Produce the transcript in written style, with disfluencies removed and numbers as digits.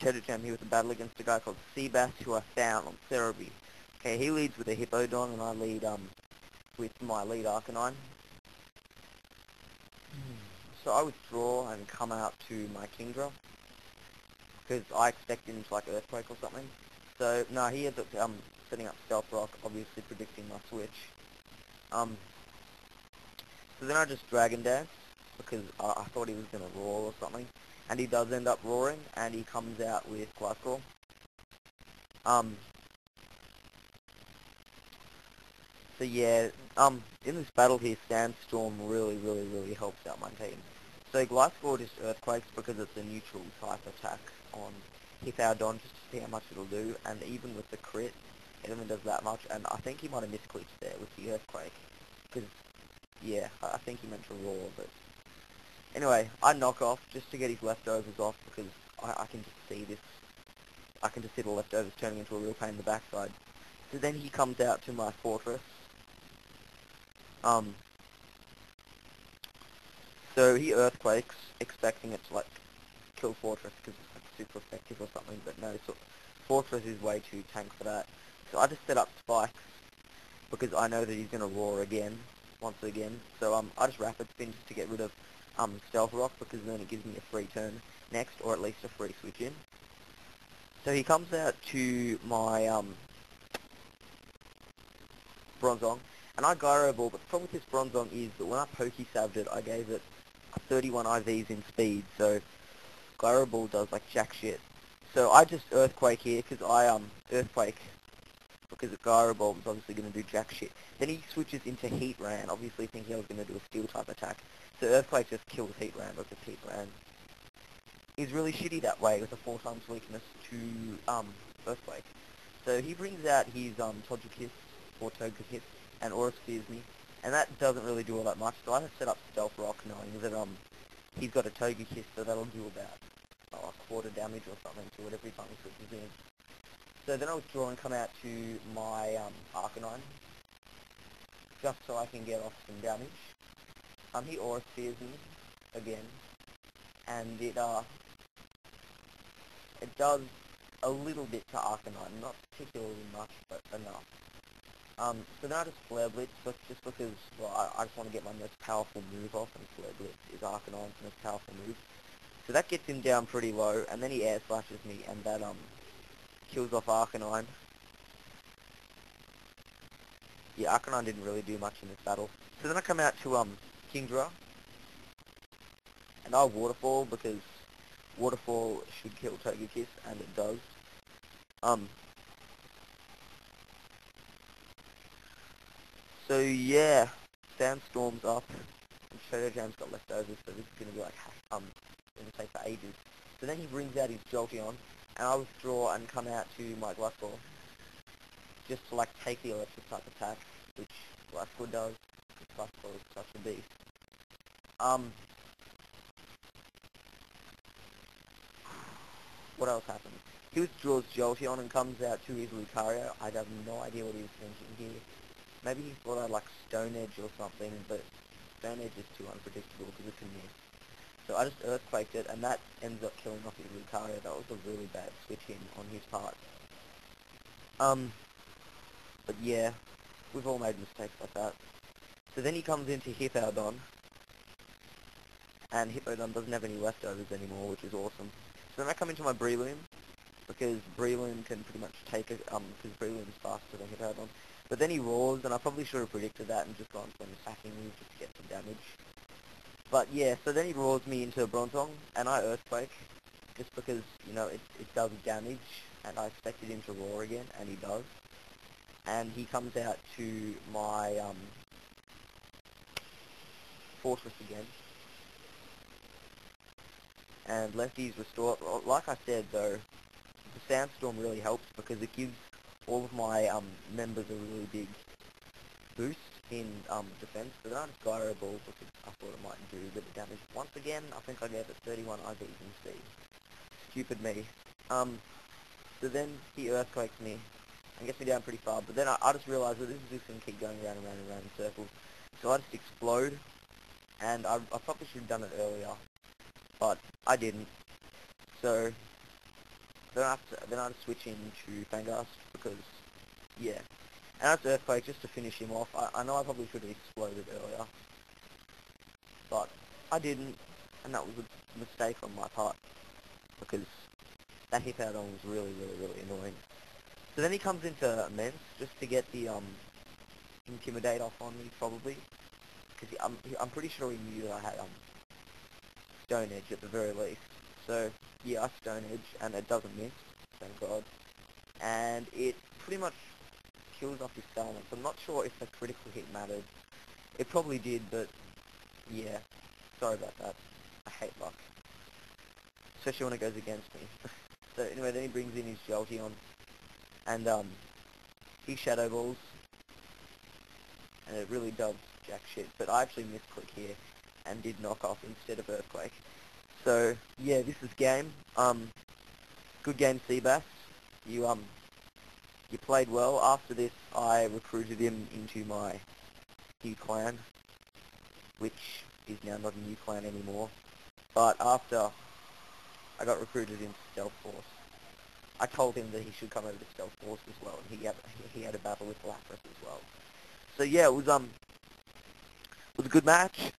Shadow Jam here with a battle against a guy called Seabass, who I found on Therapy. Okay, he leads with a Hippodon, and I lead with my lead Arcanine. So I withdraw and come out to my Kingdra, because I expect him to like Earthquake or something. So no, he ends up setting up Stealth Rock, obviously predicting my switch. So then I just Dragon Dance, because I thought he was going to roar or something. And he does end up roaring, and he comes out with Gliscor. So yeah, in this battle here, Sandstorm really helps out my team. So Gliscor just Earthquakes because it's a neutral type attack on Hippodon, just to see how much it'll do, and even with the crit, it only does that much, and I think he might have misclicked there with the Earthquake, because, yeah, I think he meant to roar, but anyway, I knock off just to get his leftovers off, because I can just see this, I can just see the leftovers turning into a real pain in the backside. So then he comes out to my Fortress. So he Earthquakes, expecting it to like kill Fortress because it's like super effective or something, but no, so Fortress is way too tank for that. So I just set up Spikes, because I know that he's going to roar again, once again. So I just Rapid Spin just to get rid of Stealth Rock, because then it gives me a free turn next, or at least a free switch in. So he comes out to my Bronzong, and I Gyro Ball, but the problem with this Bronzong is that when I Pokesaved it, I gave it 31 IVs in speed, so Gyro Ball does like jack shit. So I just Earthquake here, because I Earthquake, because Gyro Ball was obviously going to do jack shit. Then he switches into Heat Ran, obviously thinking I was going to do a Steel type attack. So Earthquake just kills Heat Ran, because Heat Ran is really shitty that way, with a 4 times weakness to Earthquake. So he brings out his Togekiss, or Togekiss, and Aura Spheres me, and that doesn't really do all that much, so I just set up Stealth Rock knowing that he's got a Togekiss, so that'll do about a quarter damage or something to it every time he switches in. So then I withdraw and come out to my Arcanine, just so I can get off some damage. He Aura Spheres me again, and it does a little bit to Arcanine, not particularly much, but enough. So then I just Flare Blitz, just because, well, I just want to get my most powerful move off, and Flare Blitz is Arcanine's most powerful move. So that gets him down pretty low, and then he Air Slashes me, and that, kills off Arcanine. Yeah, Arcanine didn't really do much in this battle. So then I come out to, Kingdra, and I'll Waterfall, because Waterfall should kill Togekiss, and it does. So yeah, Sandstorm's up, and Shadow Jam's got leftovers, so this is gonna be like, gonna take for ages. So then he brings out his Jolteon, and I withdraw and come out to my Gliscor, just to like take the electric type attack, which Gliscor does, because Gliscor is such a beast. What else happens? He withdraws Jolteon and comes out to his Lucario. I have no idea what he was thinking here. Maybe he thought I'd like Stone Edge or something, but Stone Edge is too unpredictable because it can miss. So I just Earthquaked it, and that ends up killing off his Lucario. That was a really bad switch in on his part. But yeah, we've all made mistakes like that. So then he comes into Hippodon, and Hippodon doesn't have any leftovers anymore, which is awesome. So then I come into my Breloom, because Breloom can pretty much take it, because Breloom's faster than Hippodon. But then he roars, and I probably should have predicted that and just gone for an attacking move just to get some damage. But yeah, so then he roars me into a Bronzong, and I Earthquake, just because, you know, it does damage, and I expected him to roar again, and he does. And he comes out to my Fortress again. And Lefty's Restore. Like I said though, the Sandstorm really helps because it gives all of my members a really big boost in defense. So then I just Gyro Ball because I thought it might do a bit of damage. Once again, I think I gave it 31 IVs in speed. Stupid me. So then he Earthquakes me and gets me down pretty far, but then I just realised that this is just going to keep going around and around and around in circles. So I just Explode, and I probably should have done it earlier, but I didn't. So then I had to switch into Fangast because, yeah. And that's Earthquake just to finish him off. I know I probably should have exploded earlier, but I didn't, and that was a mistake on my part because that hip out on was really, really, really annoying. So then he comes into Immense just to get the Intimidate off on me probably, because I'm pretty sure he knew that I had Stone Edge at the very least. So yeah, I Stone Edge and it doesn't miss, thank God, and it pretty much kills off his Salamence. I'm not sure if the critical hit mattered. It probably did, but yeah, sorry about that. I hate luck, especially when it goes against me. So anyway, then he brings in his Jolteon, and he Shadow Balls, and it really does jack shit. But I actually misclick here and did knock off instead of Earthquake. So yeah, this is game. Good game, Seabass. You played well. After this, I recruited him into my new clan, which is now not a new clan anymore. But after I got recruited into Stealthforce, I told him that he should come over to Stealthforce as well, and he had a battle with Lapras as well. So yeah, it was a good match.